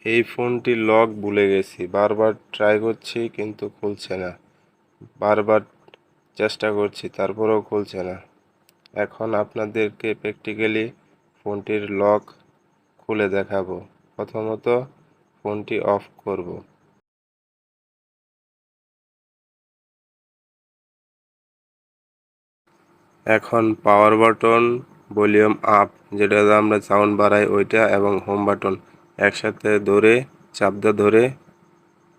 এই ফোনটি লক ভুলে গেছি, বারবার ট্রাই করছি কিন্তু খুলছে না, বারবার চেষ্টা করছি তারপরেও খুলছে না। এখন আপনাদেরকে প্র্যাকটিক্যালি ফোনটির লক খুলে দেখাবো। প্রথমত ফোনটি অফ করব। এখন পাওয়ার বাটন, ভলিউম আপ যেটা আমরা সাউন্ড বাড়াই ওইটা, এবং হোম বাটন একসাথে ধরে ধরে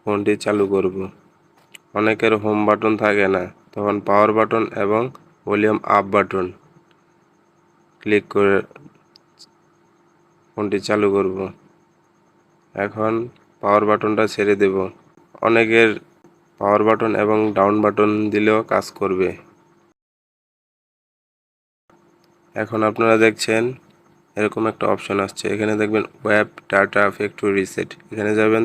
ফোনটি চালু করব। অনেকের হোম বাটন থাকে না, তখন পাওয়ার বাটন এবং ভলিউম আপ বাটন ক্লিক করে ফোনটি চালু করব। এখন পাওয়ার বাটনটা ছেড়ে দেব। অনেকের পাওয়ার বাটন এবং ডাউন বাটন দিলেও কাজ করবে। এখন আপনারা দেখছেন এরকম একটা অপশন আসছে, এখানে দেখবেন ওয়েব ডাটা ফ্যাক্টরি রিসেট, এখানে যাবেন,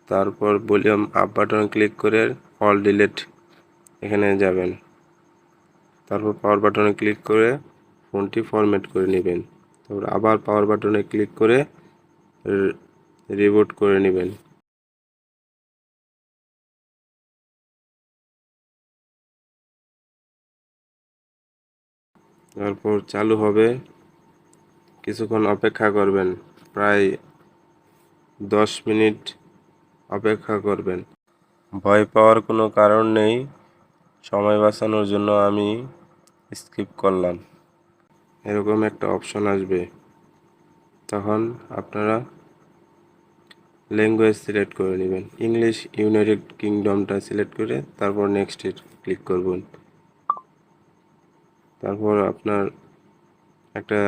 তারপর ভলিউম আপ বাটন ক্লিক করে অল ডিলিট এখানে যাবেন, তারপর পাওয়ার বাটনে ক্লিক করে ফোনটি ফরম্যাট করে নেবেন, তারপর আবার পাওয়ার বাটনে ক্লিক করে রিবুট করে নেবেন। তারপর চালু হবে, কিছুক্ষণ অপেক্ষা করবেন, প্রায় 10 মিনিট অপেক্ষা করবেন। ভয় পাওয়ার কোনো কারণ নেই, সময় বাঁচানোর জন্য আমি স্কিপ করলাম। এরকম একটা অপশন আসবে, তখন আপনারা ল্যাঙ্গুয়েজ সিলেক্ট করে নেবেন, ইংলিশ ইউনাইটেড কিংডমটা সিলেক্ট করে তারপর নেক্সটে ক্লিক করবেন। তারপর আপনার একটা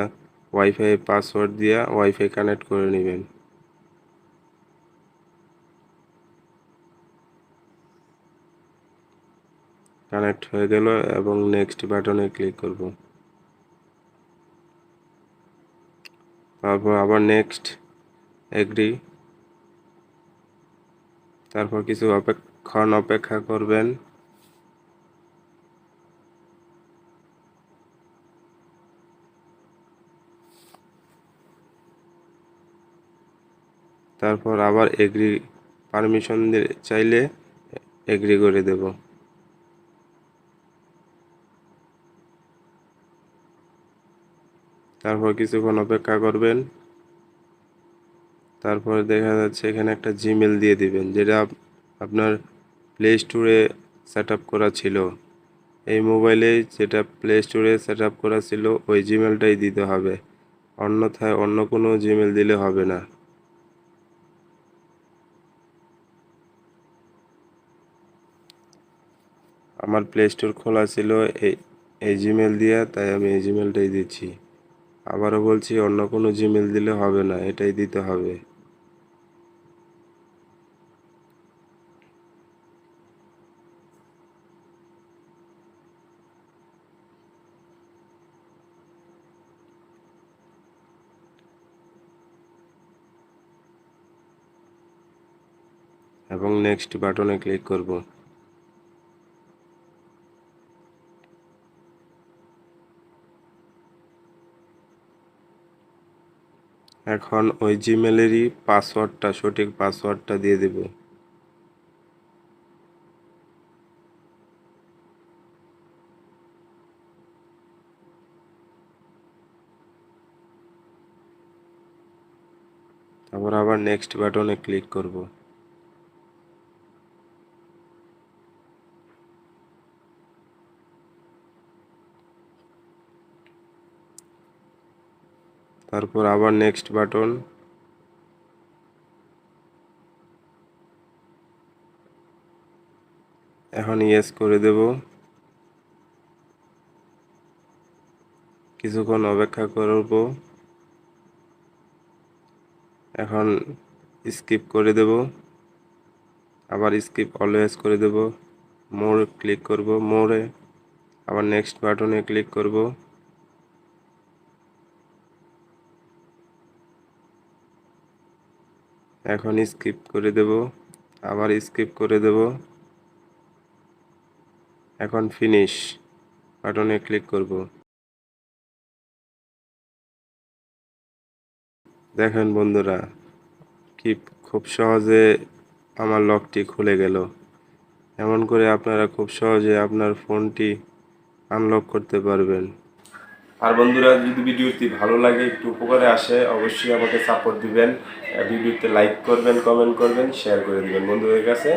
ওয়াইফাই পাসওয়ার্ড দিয়ে ওয়াইফাই কানেক্ট করে নেবেন। কানেক্ট হয়ে গেল এবং নেক্সট বাটনে ক্লিক করব। তারপর আবার নেক্সট, এগ্রি, তারপর কিছু অপেক্ষা করবেন। তারপর আবার এগ্রি, পারমিশন চাইলে এগ্রি করে দেব। তারপর কিছুক্ষণ অপেক্ষা করবেন। তারপর দেখা যাচ্ছে এখানে একটা জিমেল দিয়ে দিবেন, যেটা আপনার প্লে স্টোরে সেট আপ করা ছিল। এই মোবাইলে যেটা প্লে স্টোরে সেট আপ করা ছিল ওই জিমেলটাই দিতে হবে, অন্যথায় অন্য কোনো জিমেল দিলে হবে না। আমার প্লে স্টোর খোলা ছিল এই জিমেল দিয়ে, তাই আমি এই জিমেলটাই দিচ্ছি। আবারও বলছি, অন্য কোনো জিমেল দিলে হবে না, এটাই দিতে হবে। এবং নেক্সট বাটনে ক্লিক করব। এখন ওই জিমেলেরই পাসওয়ার্ডটা, সঠিক পাসওয়ার্ডটা দিয়ে দেব। তারপর আবার নেক্সট বাটনে ক্লিক করব। তারপর আবার নেক্সট বাটন, এখন ইয়েস করে দেব। কিছুক্ষণ অপেক্ষা করব। এখন স্কিপ করে দেব, আবার স্কিপ অলওয়েজ করে দেব। মোর ক্লিক করব, মোরে আবার নেক্সট বাটনে ক্লিক করব। এখন স্কিপ করে দেব, আবার স্কিপ করে দেব। এখন ফিনিশ বাটনে ক্লিক করব। দেখেন বন্ধুরা, কি খুব সহজে আমার লকটি খুলে গেল। এমন করে আপনারা খুব সহজে আপনার ফোনটি আনলক করতে পারবেন। আর বন্ধুরা, যদি ভিডিওটি ভালো লাগে, একটু উপকারে আসে, অবশ্যই আমাকে সাপোর্ট দিবেন। ভিডিওতে লাইক করবেন, কমেন্ট করবেন, শেয়ার করে দিবেন বন্ধুদের কাছে।